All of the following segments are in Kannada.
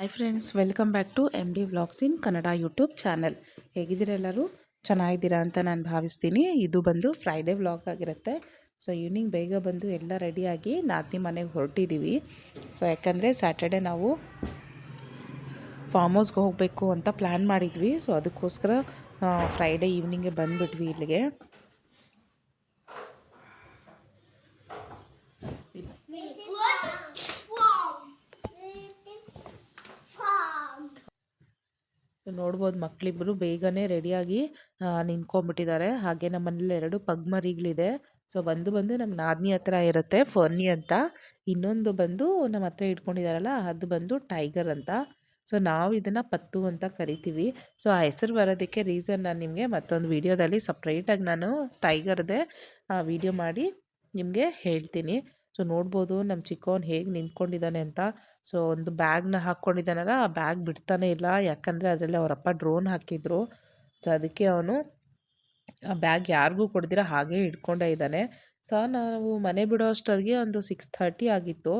Hi friends, welcome back to M D vlogs in Kannada YouTube channel. ಹೇಗಿದ್ದೀರಾ ಎಲ್ಲರೂ? ಚೆನ್ನಾಗಿದ್ದೀರಾ ಅಂತ ನಾನು ಭಾವಿಸ್ತೀನಿ. ಇದು ಬಂದು ಫ್ರೈಡೇ ವ್ಲಾಗ್ ಆಗಿರುತ್ತೆ. ಸೊ ಈವ್ನಿಂಗ್ ಬೇಗ ಬಂದು ಎಲ್ಲ ರೆಡಿಯಾಗಿ ನಾದಿನಿ ಮನೆಗೆ ಹೊರಟಿದ್ದೀವಿ. ಸೊ ಯಾಕಂದರೆ ಸ್ಯಾಟರ್ಡೆ ನಾವು ಫಾರ್ಮ್ ಹೌಸ್ಗೆ ಹೋಗಬೇಕು ಅಂತ ಪ್ಲ್ಯಾನ್ ಮಾಡಿದ್ವಿ. ಸೊ ಅದಕ್ಕೋಸ್ಕರ ಫ್ರೈಡೇ ಈವ್ನಿಂಗ್ಗೆ ಬಂದುಬಿಟ್ವಿ ಇಲ್ಲಿಗೆ. ನೋಡ್ಬೋದು, ಮಕ್ಕಳಿಬ್ಬರು ಬೇಗನೆ ರೆಡಿಯಾಗಿ ನಿಂತ್ಕೊಂಡ್ಬಿಟ್ಟಿದ್ದಾರೆ. ಹಾಗೆ ನಮ್ಮನೇಲಿ 2 ಪಗ್ ಮರಿಗಳಿದೆ. ಸೊ ಬಂದು ನಮ್ಮ ನಾದಿನಿ ಹತ್ರ ಇರುತ್ತೆ, ಫರ್ನಿ ಅಂತ. ಇನ್ನೊಂದು ಬಂದು ನಮ್ಮ ಹತ್ರ ಇಟ್ಕೊಂಡಿದ್ದಾರಲ್ಲ, ಅದು ಬಂದು ಟೈಗರ್ ಅಂತ. ಸೊ ನಾವು ಇದನ್ನು ಪತ್ತು ಅಂತ ಕರಿತೀವಿ. ಸೊ ಆ ಹೆಸರು ಬರೋದಕ್ಕೆ ರೀಸನ್ ನಾನು ನಿಮಗೆ ಮತ್ತೊಂದು ವಿಡಿಯೋದಲ್ಲಿ ಸಪ್ರೇಟಾಗಿ ನಾನು ಟೈಗರ್ದೇ ವಿಡಿಯೋ ಮಾಡಿ ನಿಮಗೆ ಹೇಳ್ತೀನಿ. ಸೊ ನೋಡ್ಬೋದು ನಮ್ಮ ಚಿಕ್ಕವನು ಹೇಗೆ ನಿಂತ್ಕೊಂಡಿದ್ದಾನೆ ಅಂತ. ಸೊ ಒಂದು ಬ್ಯಾಗ್ನ ಹಾಕ್ಕೊಂಡಿದ್ದಾನಲ್ಲ, ಆ ಬ್ಯಾಗ್ ಬಿಡ್ತಾನೆ ಇಲ್ಲ. ಯಾಕಂದರೆ ಅದರಲ್ಲಿ ಅವರಪ್ಪ ಡ್ರೋನ್ ಹಾಕಿದ್ರು. ಸೊ ಅದಕ್ಕೆ ಅವನು ಆ ಬ್ಯಾಗ್ ಯಾರಿಗೂ ಕೊಡ್ದಿರ ಹಾಗೇ ಇಟ್ಕೊಂಡೇ ಇದ್ದಾನೆ. ಸೊ ನಾವು ಮನೆ ಬಿಡೋ ಅಷ್ಟೊತ್ತಿಗೆ ಒಂದು 6:30 ಆಗಿತ್ತು.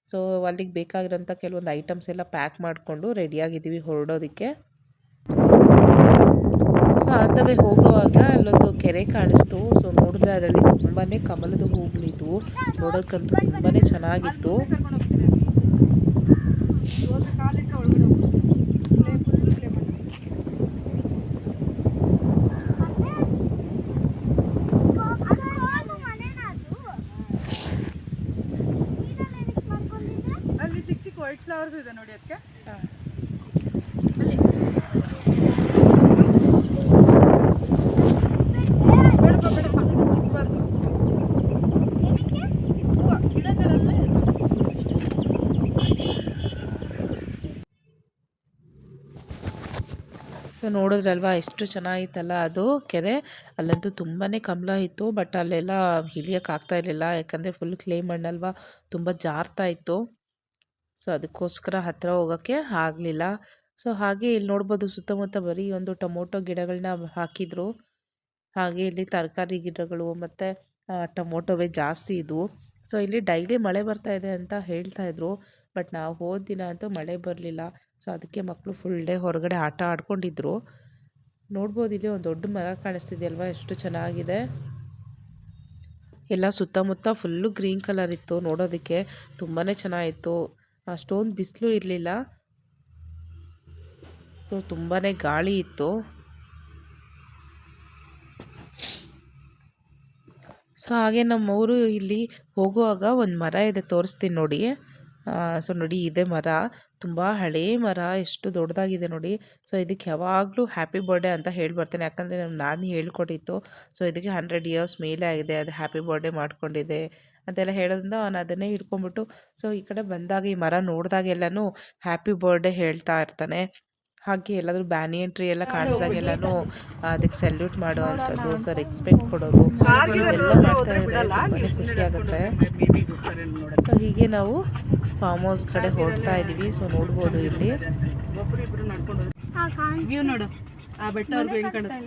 ಸೊ ಅಲ್ಲಿಗೆ ಬೇಕಾಗಿರೋಂಥ ಕೆಲವೊಂದು ಐಟಮ್ಸ್ ಎಲ್ಲ ಪ್ಯಾಕ್ ಮಾಡಿಕೊಂಡು ರೆಡಿಯಾಗಿದ್ದೀವಿ ಹೊರಡೋದಕ್ಕೆ. ಸೊ ಆನ್ ದ ವೇ ಹೋಗುವಾಗ ಅಲ್ಲೊಂದು ಕೆರೆ ಕಾಣಿಸ್ತು. ಸೊ ನೋಡಿದ್ರೆ ಅದರಲ್ಲಿ ತುಂಬಾ ಕಮಲದ ಹೂಗಳಿದ್ವು. ನೋಡೋಕ್ಕಂತೂ ತುಂಬಾ ಚೆನ್ನಾಗಿತ್ತು. ಅಲ್ಲಿ ಚಿಕ್ಕ ಚಿಕ್ಕ ವೈಟ್ ಫ್ಲವರ್ಸ್ ಇದೆ ನೋಡಿ ಅದಕ್ಕೆ. ಸೊ ನೋಡಿದ್ರಲ್ವಾ ಎಷ್ಟು ಚೆನ್ನಾಗಿತ್ತಲ್ಲ ಅದು ಕೆರೆ. ಅಲ್ಲಂತೂ ತುಂಬಾ ಕಮಲ ಇತ್ತು. ಬಟ್ ಅಲ್ಲೆಲ್ಲ ಇಳಿಯೋಕ್ಕಾಗ್ತಾ ಇರಲಿಲ್ಲ, ಯಾಕಂದರೆ ಫುಲ್ ಕ್ಲೇ ಮಣ್ಣಲ್ವಾ, ತುಂಬ ಜಾರ್ತಾ ಇತ್ತು. ಸೊ ಅದಕ್ಕೋಸ್ಕರ ಹತ್ತಿರ ಹೋಗೋಕ್ಕೆ ಆಗಲಿಲ್ಲ. ಸೊ ಹಾಗೆ ಇಲ್ಲಿ ನೋಡ್ಬೋದು, ಸುತ್ತಮುತ್ತ ಬರೀ ಒಂದು ಟೊಮೊಟೊ ಗಿಡಗಳನ್ನ ಹಾಕಿದ್ರು. ಹಾಗೆ ಇಲ್ಲಿ ತರಕಾರಿ ಗಿಡಗಳು ಮತ್ತು ಟೊಮೊಟೊವೇ ಜಾಸ್ತಿ ಇದ್ವು. ಸೊ ಇಲ್ಲಿ ಡೈಲಿ ಮಳೆ ಬರ್ತಾ ಇದೆ ಅಂತ ಹೇಳ್ತಾಯಿದ್ರು. ಬಟ್ ನಾವು ಹೋದ ದಿನ ಅಂತೂ ಮಳೆ ಬರಲಿಲ್ಲ. ಸೊ ಅದಕ್ಕೆ ಮಕ್ಕಳು ಫುಲ್ ಡೇ ಹೊರಗಡೆ ಆಟ ಆಡ್ಕೊಂಡಿದ್ರು. ನೋಡ್ಬೋದು, ಇಲ್ಲಿ ಒಂದು ದೊಡ್ಡ ಮರ ಕಾಣಿಸ್ತಿದೆಯಲ್ವಾ, ಎಷ್ಟು ಚೆನ್ನಾಗಿದೆ. ಎಲ್ಲ ಸುತ್ತಮುತ್ತ ಫುಲ್ಲು ಗ್ರೀನ್ ಕಲರ್ ಇತ್ತು. ನೋಡೋದಕ್ಕೆ ತುಂಬಾ ಚೆನ್ನಾಗಿತ್ತು. ಅಷ್ಟೊಂದು ಬಿಸಿಲು ಇರಲಿಲ್ಲ. ಸೊ ತುಂಬಾ ಗಾಳಿ ಇತ್ತು. ಸೊ ಹಾಗೆ ನಮ್ಮವರು ಇಲ್ಲಿ ಹೋಗುವಾಗ ಒಂದು ಮರ ಇದೆ, ತೋರಿಸ್ತೀನಿ ನೋಡಿ. ಸೊ ನೋಡಿ, ಇದೇ ಮರ, ತುಂಬ ಹಳೇ ಮರ, ಎಷ್ಟು ದೊಡ್ಡದಾಗಿದೆ ನೋಡಿ. ಸೊ ಇದಕ್ಕೆ ಯಾವಾಗಲೂ ಹ್ಯಾಪಿ ಬರ್ಡೇ ಅಂತ ಹೇಳ್ಬರ್ತೇನೆ, ಯಾಕಂದರೆ ನಾನು ಹೇಳ್ಕೊಟ್ಟಿತ್ತು. ಸೊ ಇದಕ್ಕೆ 100 ಇಯರ್ಸ್ ಮೇಲೆ ಆಗಿದೆ, ಅದು ಹ್ಯಾಪಿ ಬರ್ಡೇ ಮಾಡ್ಕೊಂಡಿದೆ ಅಂತೆಲ್ಲ ಹೇಳೋದ್ರಿಂದ ಅವನು ಅದನ್ನೇ ಹಿಡ್ಕೊಂಬಿಟ್ಟು ಸೊ ಈ ಕಡೆ ಬಂದಾಗ, ಈ ಮರ ನೋಡಿದಾಗೆಲ್ಲನೂ ಹ್ಯಾಪಿ ಬರ್ಡೇ ಹೇಳ್ತಾ ಇರ್ತಾನೆ. ಹಾಗೆ ಎಲ್ಲಾದರೂ ಬ್ಯಾನಿಯನ್ ಟ್ರೀ ಎಲ್ಲ ಕಾಣಿಸ್ದಾಗೆಲ್ಲನೂ ಅದಕ್ಕೆ ಸೆಲ್ಯೂಟ್ ಮಾಡುವಂಥದ್ದು, ಸೊ ರೆಸ್ಪೆಕ್ಟ್ ಕೊಡೋದು, ಇದೆಲ್ಲ ಮಾಡ್ತಾ ಇದ್ರೆ ತುಂಬಾ ಖುಷಿ ಆಗುತ್ತೆ. ಸೊ ಹೀಗೆ ನಾವು ಫಾರ್ಮ್ ಹೌಸ್ ಕಡೆ ಹೊರಡ್ತಾ ಇದ್ದೀವಿ. ಸೊ ನೋಡ್ಬೋದು ಇಲ್ಲಿ ವ್ಯೂ ನೋಡು, ಆ ಬೆಟ್ಟ ಅವ್ರಿಗೆ ಹೆಂಗ್ ಕಾಣುತ್ತೆ.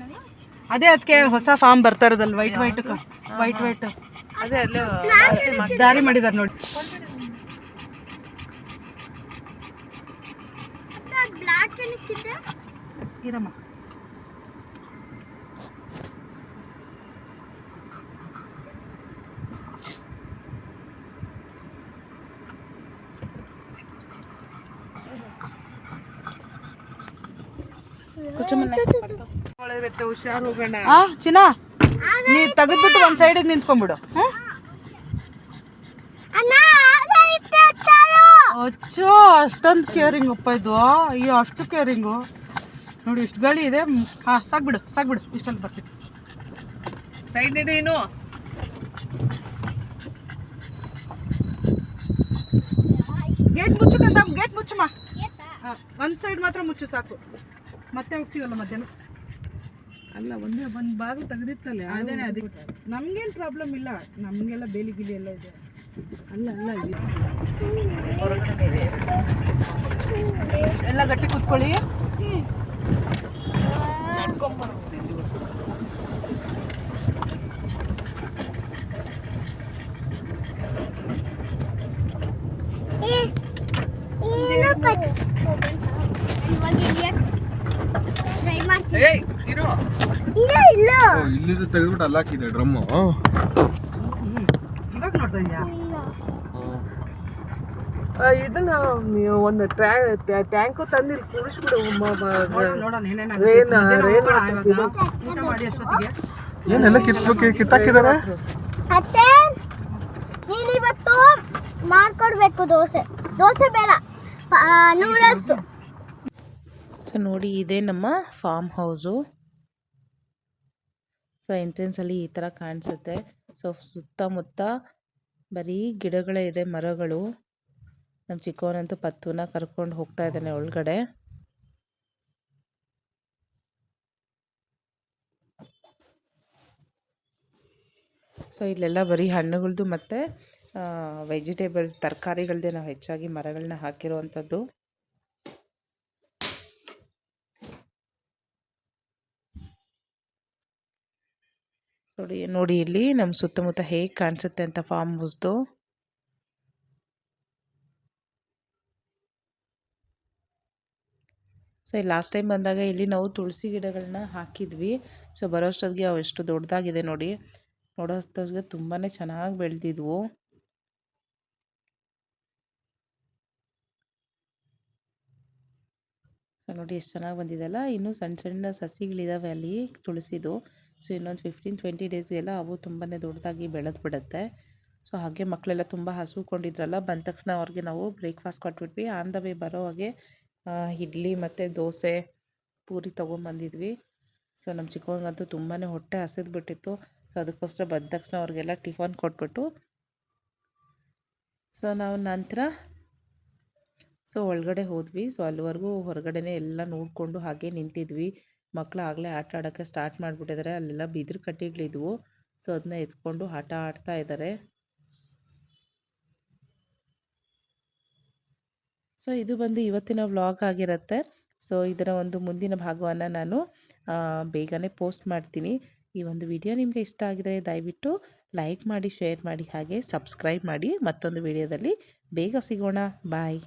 ಅದೇ ಅದಕ್ಕೆ ಹೊಸ ಫಾರ್ಮ್ ಬರ್ತಾ ಇರೋದಲ್ಲ, ವೈಟ್ ಅದೇ ಅಲ್ಲೇ ದಾರಿ ಮಾಡಿದಾರೆ ನೋಡಿ. ಇರಮ್ಮ, ಹುಷಾರು ಹೋಗೋಣ. ಚಿನ್ನ, ನೀ ತೆಗೆದ್ಬಿಟ್ಟು ಒಂದ್ ಸೈಡಿಗೆ ನಿಂತ್ಕೊಂಡ್ಬಿಡು. ಅಚ್ಚೋ, ಅಷ್ಟೊಂದು ಕೇರಿಂಗ್ ಅಪ್ಪ ಇದು. ಅಯ್ಯೋ, ಅಷ್ಟು ಕೇರಿಂಗು ನೋಡಿ, ಇಷ್ಟು ಗಾಳಿ ಇದೆ. ಸಾಕ್ಬಿಡು ಇಷ್ಟಲ್ಲಿ ಬರ್ತೀವಿ. ಸೈಡ್ ಇದೆ ಏನು. ಗೇಟ್ ಮುಚ್ಚುಕಂತ, ಗೇಟ್ ಮುಚ್ಚಮ್ಮ. ಒಂದು ಸೈಡ್ ಮಾತ್ರ ಮುಚ್ಚು ಸಾಕು, ಮತ್ತೆ ಹೋಗ್ತೀವಲ್ಲ ಮಧ್ಯಾಹ್ನ. ಅಲ್ಲ, ಒಂದೇ ಒಂದು ಬಾಗಿಲು ತೆಗೆದಿತ್ತಲ್ಲ, ಅದೇನೇ. ಅದಕ್ಕೆ ನಮ್ಗೇನು ಪ್ರಾಬ್ಲಮ್ ಇಲ್ಲ, ನಮಗೆಲ್ಲ ಬೇಲಿ ಗಿಲಿ ಎಲ್ಲ ಇದೆ. ಅಲ್ಲ ಎಲ್ಲ ಗಟ್ಟಿ ಕೂತ್ಕೊಳ್ಳಿ. ಇಲ್ಲಿಂದ ತೆಗೆದ್ಬಿಟ್ಟು ಅಲ್ಲಿ ಹಾಕಿದೆ ಡ್ರಮ್ಮು. ಇವಾಗ ನೋಡ್ತಾ ಇದೀಯಾ? ಇದನ್ನ ನೀವು ಒಂದು ಟ್ಯಾಂಕು ತಂದು ಇಲ್ಲಿ ಕೂಡಿಸ್ಬಿಡು. ನೋಡೋಣ ಏನೇನಾಗುತ್ತೆ ಊಟ ಮಾಡಿ ಅಷ್ಟೊತ್ತಿಗೆ. ಏನೆಲ್ಲ ಕಿತ್ತಾಕಿದ್ದಾರೆ. ಅತ್ತೆ ನೀನು ಇವತ್ತು ಮಾಡ್ಕೊಡ್ಬೇಕು ದೋಸೆ. ದೋಸೆ ಬೇಡ, ನೂಡಲ್ಸ್. ಸೊ ನೋಡಿ, ಇದೇ ನಮ್ಮ ಫಾರ್ಮ್ ಹೌಸು. ಸೊ ಎಂಟ್ರೆನ್ಸಲ್ಲಿ ಈ ಥರ ಕಾಣಿಸುತ್ತೆ. ಸೊ ಸುತ್ತಮುತ್ತ ಬರೀ ಗಿಡಗಳೇ ಇದೆ, ಮರಗಳು. ನಮ್ಮ ಚಿಕ್ಕವನಂತೂ ಪತ್ತುನ ಕರ್ಕೊಂಡು ಹೋಗ್ತಾ ಇದ್ದಾನೆ ಒಳಗಡೆ. ಸೊ ಇಲ್ಲೆಲ್ಲ ಬರೀ ಹಣ್ಣುಗಳದ್ದು ಮತ್ತು ವೆಜಿಟೇಬಲ್ಸ್, ತರಕಾರಿಗಳದ್ದೇ ನಾವು ಹೆಚ್ಚಾಗಿ ಮರಗಳನ್ನ ಹಾಕಿರುವಂಥದ್ದು. ನೋಡಿ ಇಲ್ಲಿ ನಮ್ಮ ಸುತ್ತಮುತ್ತ ಹೇಗೆ ಕಾಣಿಸುತ್ತೆ ಅಂತ ಫಾರ್ಮ್ ಹೌಸ್ದು. ಸೊ ಲಾಸ್ಟ್ ಟೈಮ್ ಬಂದಾಗ ಇಲ್ಲಿ ನಾವು ತುಳಸಿ ಗಿಡಗಳನ್ನ ಹಾಕಿದ್ವಿ. ಸೊ ಬರೋಷ್ಟೊತ್ತಿಗೆ ಅವು ಎಷ್ಟು ದೊಡ್ಡದಾಗಿದೆ ನೋಡಿ. ನೋಡೋಷ್ಟೊತ್ತಿಗೆ ತುಂಬಾ ಚೆನ್ನಾಗಿ ಬೆಳೆದಿದ್ವು. ಸೊ ನೋಡಿ ಎಷ್ಟು ಚೆನ್ನಾಗಿ ಬಂದಿದೆಲ್ಲ. ಇನ್ನೂ ಸಣ್ಣ ಸಣ್ಣ ಸಸಿಗಳಿದ್ದಾವೆ ಅಲ್ಲಿ ತುಳಸಿದು. ಸೊ ಇನ್ನೊಂದು 15-20 ಡೇಸ್ಗೆಲ್ಲ ಅವು ತುಂಬಾ ದೊಡ್ಡದಾಗಿ ಬೆಳೆದು ಬಿಡುತ್ತೆ. ಸೊ ಹಾಗೆ ಮಕ್ಕಳೆಲ್ಲ ತುಂಬ ಹಸುಕೊಂಡಿದ್ರಲ್ಲ, ಬಂದ ತಕ್ಷಣ ಅವ್ರಿಗೆ ನಾವು ಬ್ರೇಕ್ಫಾಸ್ಟ್ ಕೊಟ್ಬಿಟ್ವಿ. ಆನ್ ದ ವೇ ಬರೋ ಹಾಗೆ ಇಡ್ಲಿ ಮತ್ತು ದೋಸೆ, ಪೂರಿ ತೊಗೊಂಬಂದಿದ್ವಿ. ಸೊ ನಮ್ಮ ಚಿಕ್ಕವನಿಗಂತೂ ತುಂಬಾ ಹೊಟ್ಟೆ ಹಸಿದ್ಬಿಟ್ಟಿತ್ತು. ಸೊ ಅದಕ್ಕೋಸ್ಕರ ಬಂದ ತಕ್ಷಣ ಅವ್ರಿಗೆಲ್ಲ ಟಿಫನ್ ಕೊಟ್ಬಿಟ್ಟು ಸೊ ನಾವು ನಂತರ ಒಳಗಡೆ ಹೋದ್ವಿ. ಸೊ ಅಲ್ಲಿವರೆಗೂ ಹೊರಗಡೆನೇ ಎಲ್ಲ ನೋಡಿಕೊಂಡು ಹಾಗೆ ನಿಂತಿದ್ವಿ. ಮಕ್ಕಳು ಆಗಲೇ ಆಟ ಆಡೋಕ್ಕೆ ಸ್ಟಾರ್ಟ್ ಮಾಡಿಬಿಟ್ಟಿದ್ದಾರೆ. ಅಲ್ಲೆಲ್ಲ ಬಿದಿರು ಕಡ್ಡಿಗಳಿದ್ವು. ಸೊ ಅದನ್ನ ಎತ್ಕೊಂಡು ಆಟ ಆಡ್ತಾ ಇದ್ದಾರೆ. ಸೊ ಇದು ಬಂದು ಇವತ್ತಿನ ವ್ಲಾಗ್ ಆಗಿರುತ್ತೆ. ಸೊ ಇದರ ಒಂದು ಮುಂದಿನ ಭಾಗವನ್ನು ನಾನು ಬೇಗನೆ ಪೋಸ್ಟ್ ಮಾಡ್ತೀನಿ. ಈ ಒಂದು ವಿಡಿಯೋ ನಿಮಗೆ ಇಷ್ಟ ಆಗಿದರೆ ದಯವಿಟ್ಟು ಲೈಕ್ ಮಾಡಿ, ಶೇರ್ ಮಾಡಿ, ಹಾಗೆ ಸಬ್ಸ್ಕ್ರೈಬ್ ಮಾಡಿ. ಮತ್ತೊಂದು ವಿಡಿಯೋದಲ್ಲಿ ಬೇಗ ಸಿಗೋಣ. ಬಾಯ್.